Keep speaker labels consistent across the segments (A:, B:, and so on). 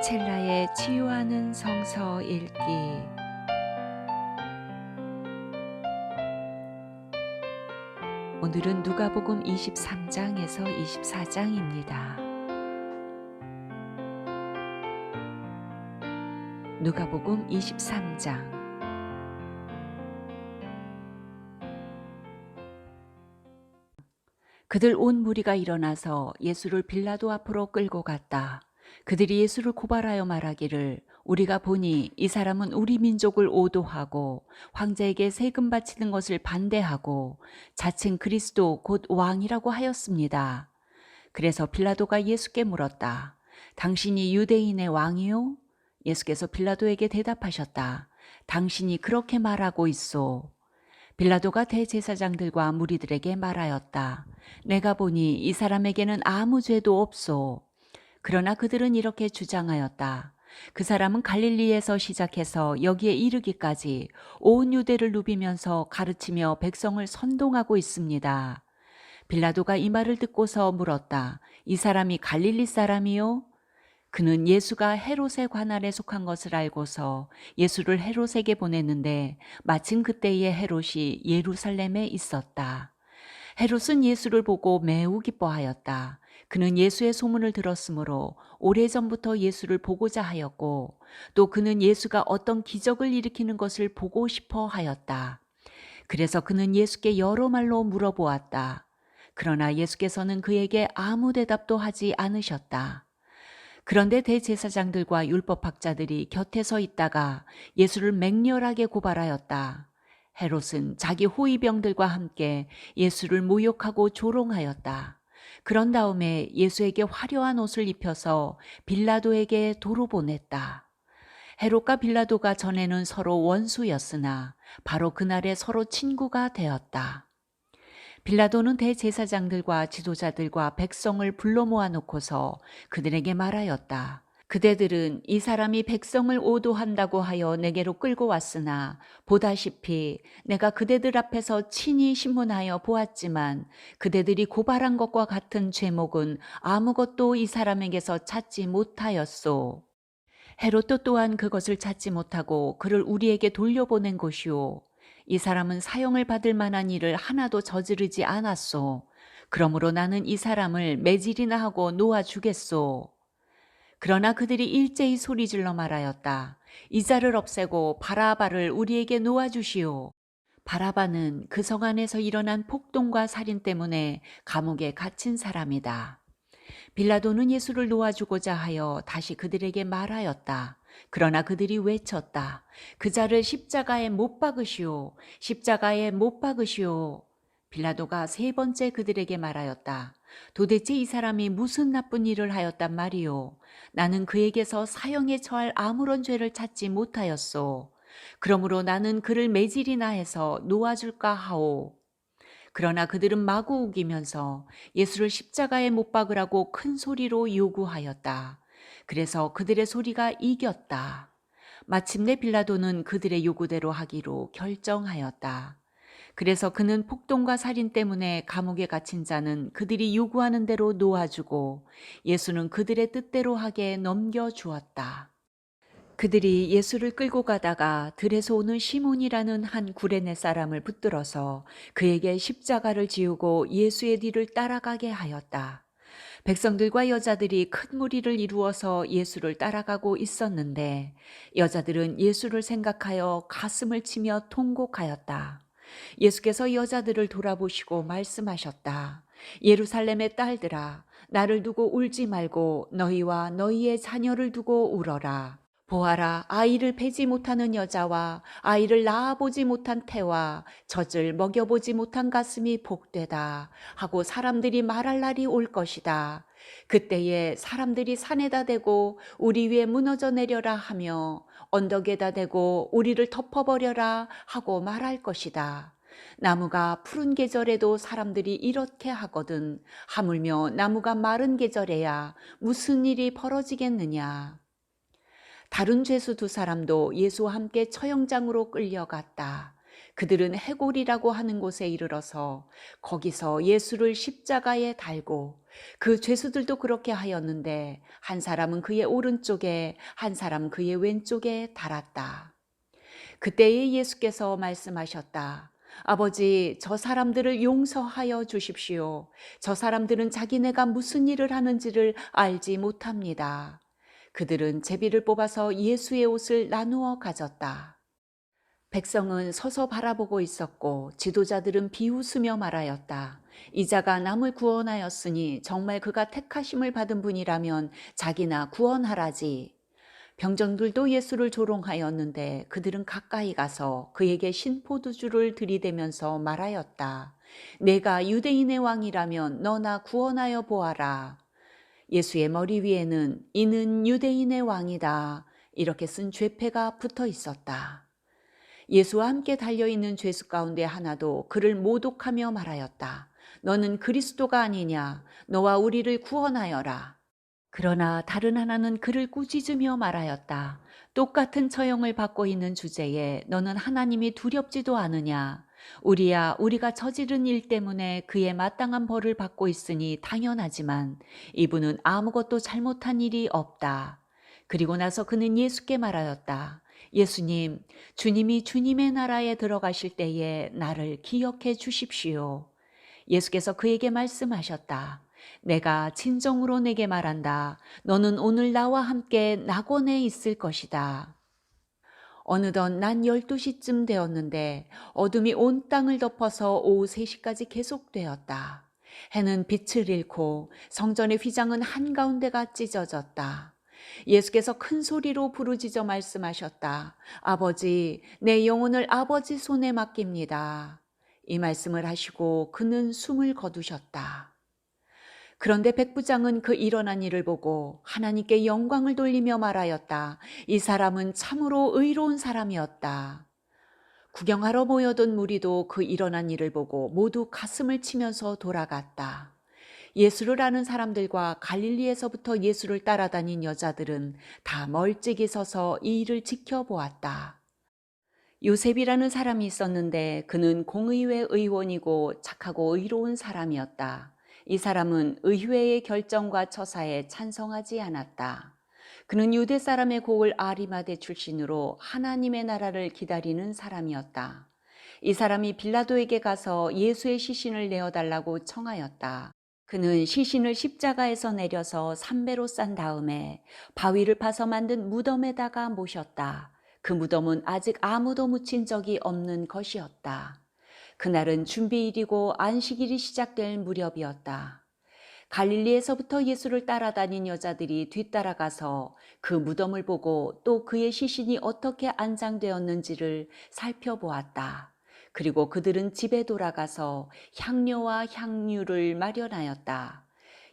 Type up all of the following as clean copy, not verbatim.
A: 첼라의 치유하는 성서 읽기. 오늘은 누가복음 23장에서 24장입니다. 누가복음 23장. 그들 온 무리가 일어나서 예수를 빌라도 앞으로 끌고 갔다. 그들이 예수를 고발하여 말하기를 우리가 보니 이 사람은 우리 민족을 오도하고 황제에게 세금 바치는 것을 반대하고 자칭 그리스도 곧 왕이라고 하였습니다. 그래서 빌라도가 예수께 물었다. 당신이 유대인의 왕이요? 예수께서 빌라도에게 대답하셨다. 당신이 그렇게 말하고 있소. 빌라도가 대제사장들과 무리들에게 말하였다. 내가 보니 이 사람에게는 아무 죄도 없소. 그러나 그들은 이렇게 주장하였다. 그 사람은 갈릴리에서 시작해서 여기에 이르기까지 온 유대를 누비면서 가르치며 백성을 선동하고 있습니다. 빌라도가 이 말을 듣고서 물었다. 이 사람이 갈릴리 사람이요? 그는 예수가 헤롯의 관할에 속한 것을 알고서 예수를 헤롯에게 보냈는데 마침 그때에 헤롯이 예루살렘에 있었다. 헤롯은 예수를 보고 매우 기뻐하였다. 그는 예수의 소문을 들었으므로 오래전부터 예수를 보고자 하였고 또 그는 예수가 어떤 기적을 일으키는 것을 보고 싶어 하였다. 그래서 그는 예수께 여러 말로 물어보았다. 그러나 예수께서는 그에게 아무 대답도 하지 않으셨다. 그런데 대제사장들과 율법학자들이 곁에 서 있다가 예수를 맹렬하게 고발하였다. 헤롯은 자기 호위병들과 함께 예수를 모욕하고 조롱하였다. 그런 다음에 예수에게 화려한 옷을 입혀서 빌라도에게 도로 보냈다. 헤롯과 빌라도가 전에는 서로 원수였으나 바로 그날에 서로 친구가 되었다. 빌라도는 대제사장들과 지도자들과 백성을 불러 모아놓고서 그들에게 말하였다. 그대들은 이 사람이 백성을 오도한다고 하여 내게로 끌고 왔으나 보다시피 내가 그대들 앞에서 친히 신문하여 보았지만 그대들이 고발한 것과 같은 죄목은 아무것도 이 사람에게서 찾지 못하였소. 헤롯도 또한 그것을 찾지 못하고 그를 우리에게 돌려보낸 것이오. 이 사람은 사형을 받을 만한 일을 하나도 저지르지 않았소. 그러므로 나는 이 사람을 매질이나 하고 놓아주겠소. 그러나 그들이 일제히 소리질러 말하였다. 이 자를 없애고 바라바를 우리에게 놓아주시오. 바라바는 그 성 안에서 일어난 폭동과 살인 때문에 감옥에 갇힌 사람이다. 빌라도는 예수를 놓아주고자 하여 다시 그들에게 말하였다. 그러나 그들이 외쳤다. 그 자를 십자가에 못 박으시오. 십자가에 못 박으시오. 빌라도가 세 번째 그들에게 말하였다. 도대체 이 사람이 무슨 나쁜 일을 하였단 말이오. 나는 그에게서 사형에 처할 아무런 죄를 찾지 못하였소. 그러므로 나는 그를 매질이나 해서 놓아줄까 하오. 그러나 그들은 마구 우기면서 예수를 십자가에 못 박으라고 큰 소리로 요구하였다. 그래서 그들의 소리가 이겼다. 마침내 빌라도는 그들의 요구대로 하기로 결정하였다. 그래서 그는 폭동과 살인 때문에 감옥에 갇힌 자는 그들이 요구하는 대로 놓아주고 예수는 그들의 뜻대로 하게 넘겨주었다. 그들이 예수를 끌고 가다가 들에서 오는 시몬이라는 한 구레네 사람을 붙들어서 그에게 십자가를 지우고 예수의 뒤를 따라가게 하였다. 백성들과 여자들이 큰 무리를 이루어서 예수를 따라가고 있었는데 여자들은 예수를 생각하여 가슴을 치며 통곡하였다. 예수께서 여자들을 돌아보시고 말씀하셨다. 예루살렘의 딸들아, 나를 두고 울지 말고 너희와 너희의 자녀를 두고 울어라. 보아라, 아이를 베지 못하는 여자와 아이를 낳아보지 못한 태와 젖을 먹여보지 못한 가슴이 복되다 하고 사람들이 말할 날이 올 것이다. 그때에 사람들이 산에다 대고 우리 위에 무너져 내려라 하며 언덕에다 대고 우리를 덮어버려라 하고 말할 것이다. 나무가 푸른 계절에도 사람들이 이렇게 하거든 하물며 나무가 마른 계절에야 무슨 일이 벌어지겠느냐. 다른 죄수 두 사람도 예수와 함께 처형장으로 끌려갔다. 그들은 해골이라고 하는 곳에 이르러서 거기서 예수를 십자가에 달고 그 죄수들도 그렇게 하였는데 한 사람은 그의 오른쪽에 한 사람 그의 왼쪽에 달았다. 그때에 예수께서 말씀하셨다. 아버지, 저 사람들을 용서하여 주십시오. 저 사람들은 자기네가 무슨 일을 하는지를 알지 못합니다. 그들은 제비를 뽑아서 예수의 옷을 나누어 가졌다. 백성은 서서 바라보고 있었고 지도자들은 비웃으며 말하였다. 이자가 남을 구원하였으니 정말 그가 택하심을 받은 분이라면 자기나 구원하라지. 병정들도 예수를 조롱하였는데 그들은 가까이 가서 그에게 신포도주를 들이대면서 말하였다. 내가 유대인의 왕이라면 너나 구원하여 보아라. 예수의 머리 위에는 이는 유대인의 왕이다 이렇게 쓴 죄패가 붙어 있었다. 예수와 함께 달려있는 죄수 가운데 하나도 그를 모독하며 말하였다. 너는 그리스도가 아니냐? 너와 우리를 구원하여라. 그러나 다른 하나는 그를 꾸짖으며 말하였다. 똑같은 처형을 받고 있는 주제에 너는 하나님이 두렵지도 않으냐? 우리야 우리가 저지른 일 때문에 그의 마땅한 벌을 받고 있으니 당연하지만 이분은 아무것도 잘못한 일이 없다. 그리고 나서 그는 예수께 말하였다. 예수님, 주님이 주님의 나라에 들어가실 때에 나를 기억해 주십시오. 예수께서 그에게 말씀하셨다. 내가 진정으로 내게 말한다. 너는 오늘 나와 함께 낙원에 있을 것이다. 어느덧 낮 12시쯤 되었는데 어둠이 온 땅을 덮어서 오후 3시까지 계속되었다. 해는 빛을 잃고 성전의 휘장은 한가운데가 찢어졌다. 예수께서 큰 소리로 부르짖어 말씀하셨다. 아버지, 내 영혼을 아버지 손에 맡깁니다. 이 말씀을 하시고 그는 숨을 거두셨다. 그런데 백부장은 그 일어난 일을 보고 하나님께 영광을 돌리며 말하였다. 이 사람은 참으로 의로운 사람이었다. 구경하러 모여든 무리도 그 일어난 일을 보고 모두 가슴을 치면서 돌아갔다. 예수를 아는 사람들과 갈릴리에서부터 예수를 따라다닌 여자들은 다 멀찍이 서서 이 일을 지켜보았다. 요셉이라는 사람이 있었는데 그는 공의회 의원이고 착하고 의로운 사람이었다. 이 사람은 의회의 결정과 처사에 찬성하지 않았다. 그는 유대 사람의 고을 아리마대 출신으로 하나님의 나라를 기다리는 사람이었다. 이 사람이 빌라도에게 가서 예수의 시신을 내어달라고 청하였다. 그는 시신을 십자가에서 내려서 삼배로 싼 다음에 바위를 파서 만든 무덤에다가 모셨다. 그 무덤은 아직 아무도 묻힌 적이 없는 것이었다. 그날은 준비일이고 안식일이 시작될 무렵이었다. 갈릴리에서부터 예수를 따라다닌 여자들이 뒤따라가서 그 무덤을 보고 또 그의 시신이 어떻게 안장되었는지를 살펴보았다. 그리고 그들은 집에 돌아가서 향료와 향유를 마련하였다.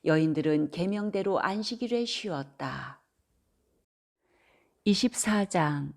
A: 여인들은 계명대로 안식일에 쉬었다. 24장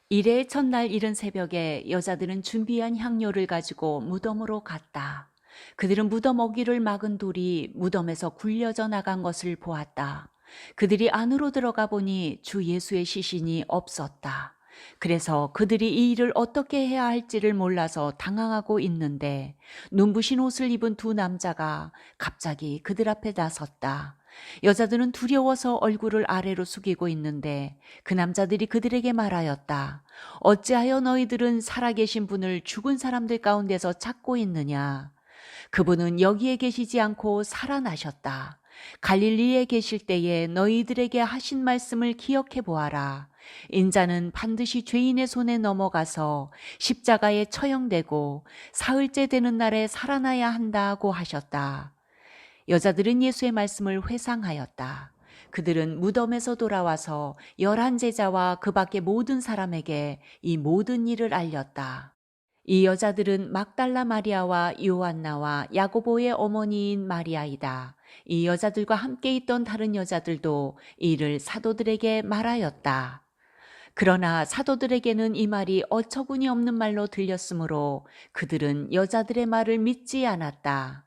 A: 이레의 첫날 이른 새벽에 여자들은 준비한 향료를 가지고 무덤으로 갔다. 그들은 무덤 어귀를 막은 돌이 무덤에서 굴려져 나간 것을 보았다. 그들이 안으로 들어가 보니 주 예수의 시신이 없었다. 그래서 그들이 이 일을 어떻게 해야 할지를 몰라서 당황하고 있는데 눈부신 옷을 입은 두 남자가 갑자기 그들 앞에 나섰다. 여자들은 두려워서 얼굴을 아래로 숙이고 있는데 그 남자들이 그들에게 말하였다. 어찌하여 너희들은 살아계신 분을 죽은 사람들 가운데서 찾고 있느냐? 그분은 여기에 계시지 않고 살아나셨다. 갈릴리에 계실 때에 너희들에게 하신 말씀을 기억해 보아라. 인자는 반드시 죄인의 손에 넘어가서 십자가에 처형되고 사흘째 되는 날에 살아나야 한다고 하셨다. 여자들은 예수의 말씀을 회상하였다. 그들은 무덤에서 돌아와서 11 제자와 그 밖의 모든 사람에게 이 모든 일을 알렸다. 이 여자들은 막달라 마리아와 요한나와 야고보의 어머니인 마리아이다. 이 여자들과 함께 있던 다른 여자들도 이를 사도들에게 말하였다. 그러나 사도들에게는 이 말이 어처구니 없는 말로 들렸으므로 그들은 여자들의 말을 믿지 않았다.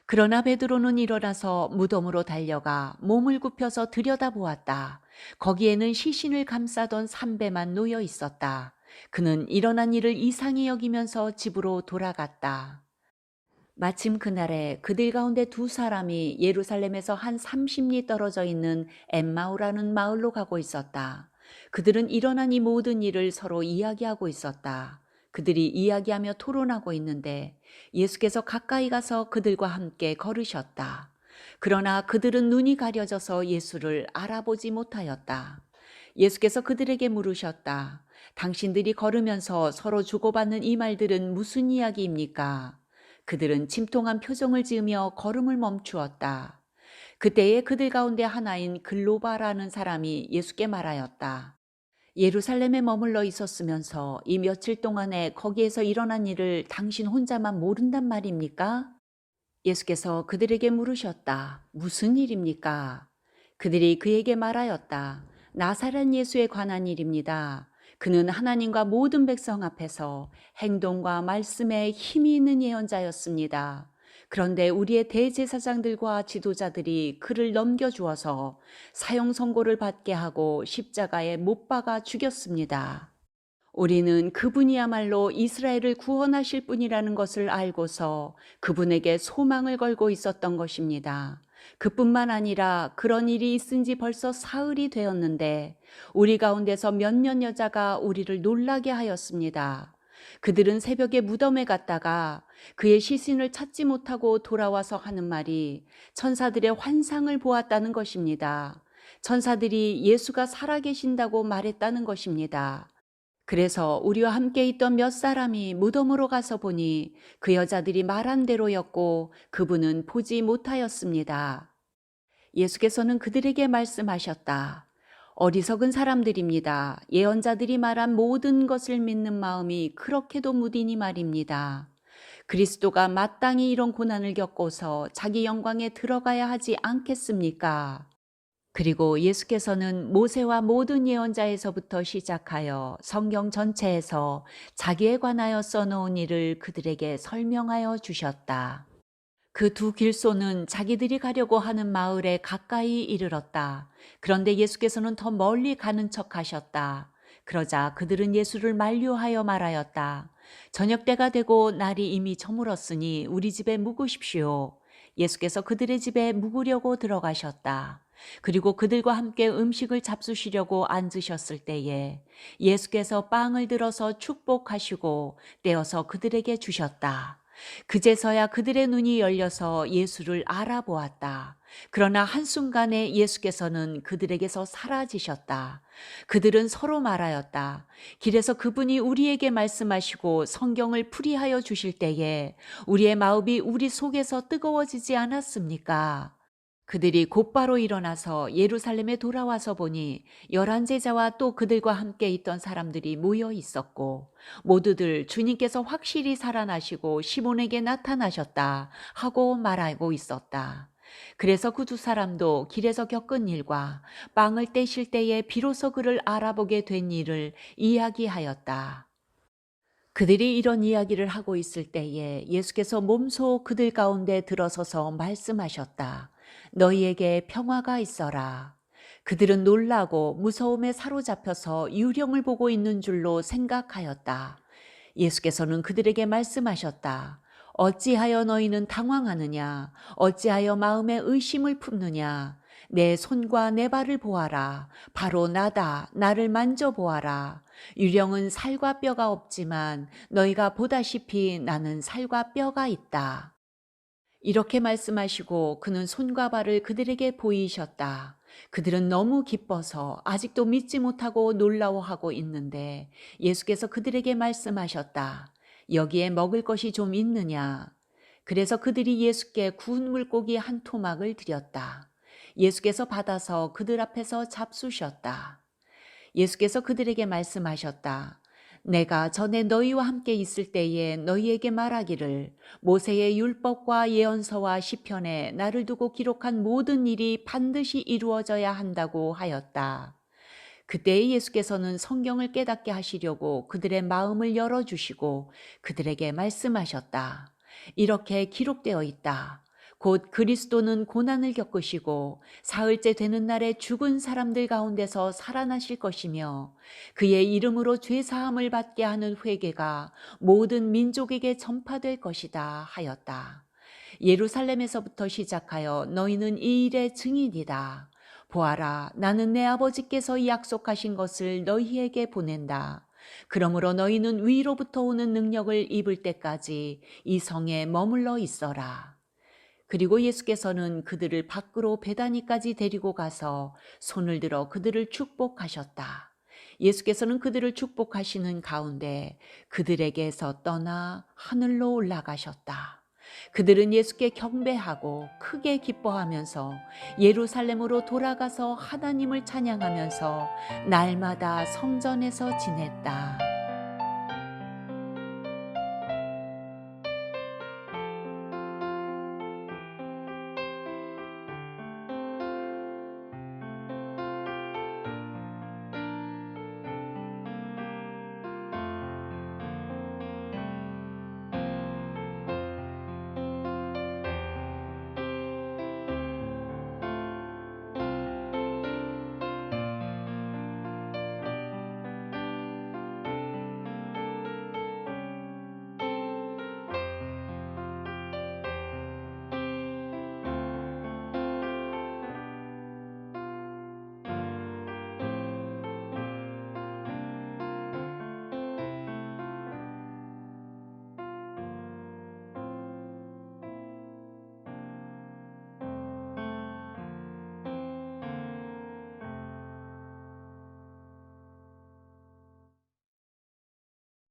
A: 그러나 베드로는 일어나서 무덤으로 달려가 몸을 굽혀서 들여다보았다. 거기에는 시신을 감싸던 삼배만 놓여 있었다. 그는 일어난 일을 이상히 여기면서 집으로 돌아갔다. 마침 그날에 그들 가운데 두 사람이 예루살렘에서 한 30리 떨어져 있는 엠마오라는 마을로 가고 있었다. 그들은 일어난 이 모든 일을 서로 이야기하고 있었다. 그들이 이야기하며 토론하고 있는데 예수께서 가까이 가서 그들과 함께 걸으셨다. 그러나 그들은 눈이 가려져서 예수를 알아보지 못하였다. 예수께서 그들에게 물으셨다. 당신들이 걸으면서 서로 주고받는 이 말들은 무슨 이야기입니까? 그들은 침통한 표정을 지으며 걸음을 멈추었다. 그때에 그들 가운데 하나인 글로바라는 사람이 예수께 말하였다. 예루살렘에 머물러 있었으면서 이 며칠 동안에 거기에서 일어난 일을 당신 혼자만 모른단 말입니까? 예수께서 그들에게 물으셨다. 무슨 일입니까? 그들이 그에게 말하였다. 나사렛 예수에 관한 일입니다. 그는 하나님과 모든 백성 앞에서 행동과 말씀에 힘이 있는 예언자였습니다. 그런데 우리의 대제사장들과 지도자들이 그를 넘겨주어서 사형 선고를 받게 하고 십자가에 못 박아 죽였습니다. 우리는 그분이야말로 이스라엘을 구원하실 분이라는 것을 알고서 그분에게 소망을 걸고 있었던 것입니다. 그뿐만 아니라 그런 일이 있은 지 벌써 사흘이 되었는데 우리 가운데서 몇몇 여자가 우리를 놀라게 하였습니다. 그들은 새벽에 무덤에 갔다가 그의 시신을 찾지 못하고 돌아와서 하는 말이 천사들의 환상을 보았다는 것입니다. 천사들이 예수가 살아계신다고 말했다는 것입니다. 그래서 우리와 함께 있던 몇 사람이 무덤으로 가서 보니 그 여자들이 말한 대로였고 그분은 보지 못하였습니다. 예수께서는 그들에게 말씀하셨다. 어리석은 사람들입니다. 예언자들이 말한 모든 것을 믿는 마음이 그렇게도 무디니 말입니다. 그리스도가 마땅히 이런 고난을 겪고서 자기 영광에 들어가야 하지 않겠습니까? 그리고 예수께서는 모세와 모든 예언자에서부터 시작하여 성경 전체에서 자기에 관하여 써놓은 일을 그들에게 설명하여 주셨다. 그 두 길소는 자기들이 가려고 하는 마을에 가까이 이르렀다. 그런데 예수께서는 더 멀리 가는 척 하셨다. 그러자 그들은 예수를 만류하여 말하였다. 저녁 때가 되고 날이 이미 저물었으니 우리 집에 묵으십시오. 예수께서 그들의 집에 묵으려고 들어가셨다. 그리고 그들과 함께 음식을 잡수시려고 앉으셨을 때에 예수께서 빵을 들어서 축복하시고 떼어서 그들에게 주셨다. 그제서야 그들의 눈이 열려서 예수를 알아보았다. 그러나 한순간에 예수께서는 그들에게서 사라지셨다. 그들은 서로 말하였다. 길에서 그분이 우리에게 말씀하시고 성경을 풀이하여 주실 때에 우리의 마음이 우리 속에서 뜨거워지지 않았습니까? 그들이 곧바로 일어나서 예루살렘에 돌아와서 보니 11 제자와 또 그들과 함께 있던 사람들이 모여 있었고 모두들 주님께서 확실히 살아나시고 시몬에게 나타나셨다 하고 말하고 있었다. 그래서 그 두 사람도 길에서 겪은 일과 빵을 떼실 때에 비로소 그를 알아보게 된 일을 이야기하였다. 그들이 이런 이야기를 하고 있을 때에 예수께서 몸소 그들 가운데 들어서서 말씀하셨다. 너희에게 평화가 있어라. 그들은 놀라고 무서움에 사로잡혀서 유령을 보고 있는 줄로 생각하였다. 예수께서는 그들에게 말씀하셨다. 어찌하여 너희는 당황하느냐? 어찌하여 마음에 의심을 품느냐? 내 손과 내 발을 보아라. 바로 나다. 나를 만져보아라. 유령은 살과 뼈가 없지만 너희가 보다시피 나는 살과 뼈가 있다. 이렇게 말씀하시고 그는 손과 발을 그들에게 보이셨다. 그들은 너무 기뻐서 아직도 믿지 못하고 놀라워하고 있는데 예수께서 그들에게 말씀하셨다. 여기에 먹을 것이 좀 있느냐? 그래서 그들이 예수께 구운 물고기 한 토막을 드렸다. 예수께서 받아서 그들 앞에서 잡수셨다. 예수께서 그들에게 말씀하셨다. 내가 전에 너희와 함께 있을 때에 너희에게 말하기를 모세의 율법과 예언서와 시편에 나를 두고 기록한 모든 일이 반드시 이루어져야 한다고 하였다. 그때 예수께서는 성경을 깨닫게 하시려고 그들의 마음을 열어주시고 그들에게 말씀하셨다. 이렇게 기록되어 있다. 곧 그리스도는 고난을 겪으시고 사흘째 되는 날에 죽은 사람들 가운데서 살아나실 것이며 그의 이름으로 죄 사함을 받게 하는 회개가 모든 민족에게 전파될 것이다 하였다. 예루살렘에서부터 시작하여 너희는 이 일의 증인이다. 보아라, 나는 내 아버지께서 약속하신 것을 너희에게 보낸다. 그러므로 너희는 위로부터 오는 능력을 입을 때까지 이 성에 머물러 있어라. 그리고 예수께서는 그들을 밖으로 베다니까지 데리고 가서 손을 들어 그들을 축복하셨다. 예수께서는 그들을 축복하시는 가운데 그들에게서 떠나 하늘로 올라가셨다. 그들은 예수께 경배하고 크게 기뻐하면서 예루살렘으로 돌아가서 하나님을 찬양하면서 날마다 성전에서 지냈다.